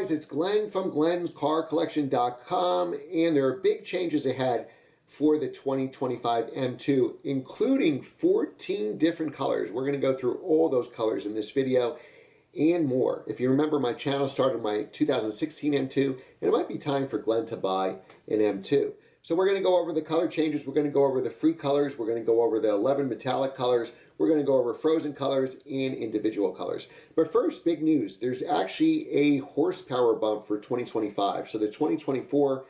guys, it's Glenn from glenscarcollection.com, and there are big changes ahead for the 2025 M2, including 14 different colors. We're going to go through all those colors in this video and more. If you remember, my channel started my 2016 M2, and it might be time for Glenn to buy an M2. So we're going to go over the color changes, we're going to go over the free colors, we're going to go over the 11 metallic colors, we're going to go over frozen colors and individual colors. But first, big news. There's actually a horsepower bump for 2025. So the 2024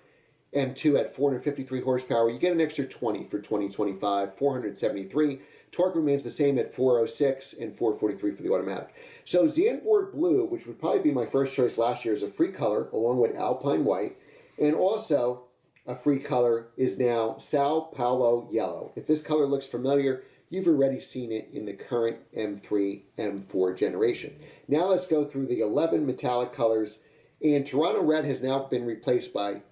M2 at 453 horsepower, you get an extra 20 for 2025, 473. Torque remains the same at 406 and 443 for the automatic. So Zandvoort Blue, which would probably be my first choice last year, is a free color along with Alpine White, and also a free color is now Sao Paulo Yellow. If this color looks familiar, you've already seen it in the current M3, M4 generation. Now let's go through the 11 metallic colors, and Toronto Red has now been replaced by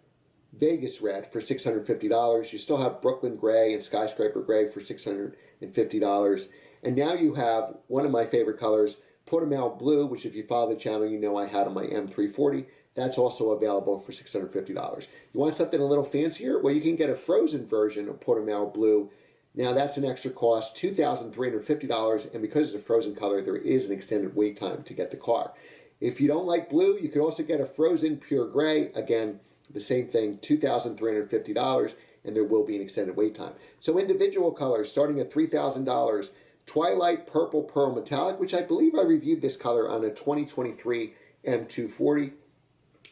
Vegas Red for $650. You still have Brooklyn Gray and Skyscraper Gray for $650. And now you have one of my favorite colors, Portimao Blue, which if you follow the channel, you know I had on my M340. That's also available for $650. You want something a little fancier? Well, you can get a frozen version of Portimao Blue. Now that's an extra cost, $2,350, and because it's a frozen color, there is an extended wait time to get the car. If you don't like blue, you could also get a frozen pure gray. Again, the same thing, $2,350, and there will be an extended wait time. So individual colors starting at $3,000, Twilight Purple Pearl Metallic, which I believe I reviewed this color on a 2023 M240.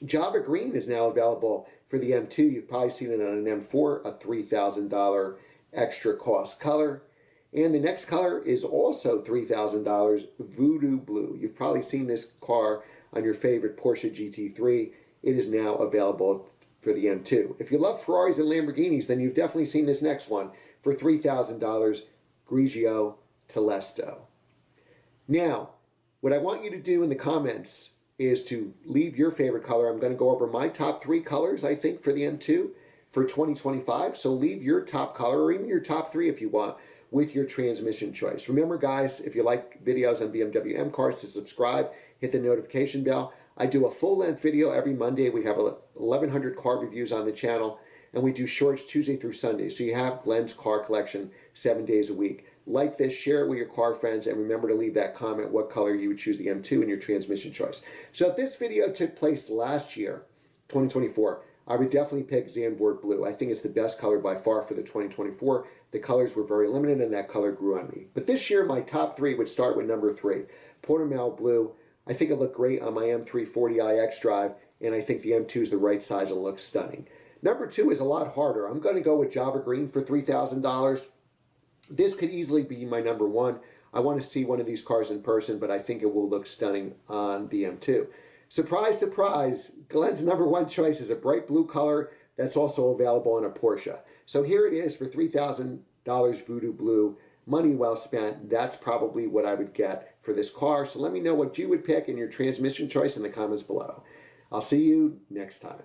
Java Green is now available for the M2. You've probably seen it on an M4, a $3,000 extra cost color. And the next color is also $3,000, Voodoo Blue. You've probably seen this car on your favorite Porsche GT3. It is now available for the M2. If you love Ferraris and Lamborghinis, then you've definitely seen this next one for $3,000, Grigio Telesto. Now, what I want you to do in the comments is to leave your favorite color. I'm going to go over my top 3 colors, I think, for the M2 for 2025. So leave your top color, or even your top 3 if you want, with your transmission choice. Remember, guys, if you like videos on BMW M cars, to subscribe, hit the notification bell. I do a full-length video every Monday. We have 1,100 car reviews on the channel, and we do shorts Tuesday through Sunday. So you have Glenn's Car Collection 7 days a week. Like this, share it with your car friends, and remember to leave that comment what color you would choose the M2 in your transmission choice. So if this video took place last year, 2024, I would definitely pick Zandvoort Blue. I think it's the best color by far for the 2024. The colors were very limited, and that color grew on me. But this year, my top 3 would start with number 3, Portimao Blue. I think it looked great on my M340iX drive, and I think the M2 is the right size and looks stunning. Number 2 is a lot harder. I'm going to go with Java Green for $3,000. This could easily be my number 1. I want to see one of these cars in person, but I think it will look stunning on the M2. Surprise, surprise, Glenn's number 1 choice is a bright blue color that's also available on a Porsche. So here it is for $3,000, Voodoo Blue. Money well spent. That's probably what I would get for this car. So let me know what you would pick in your transmission choice in the comments below. I'll see you next time.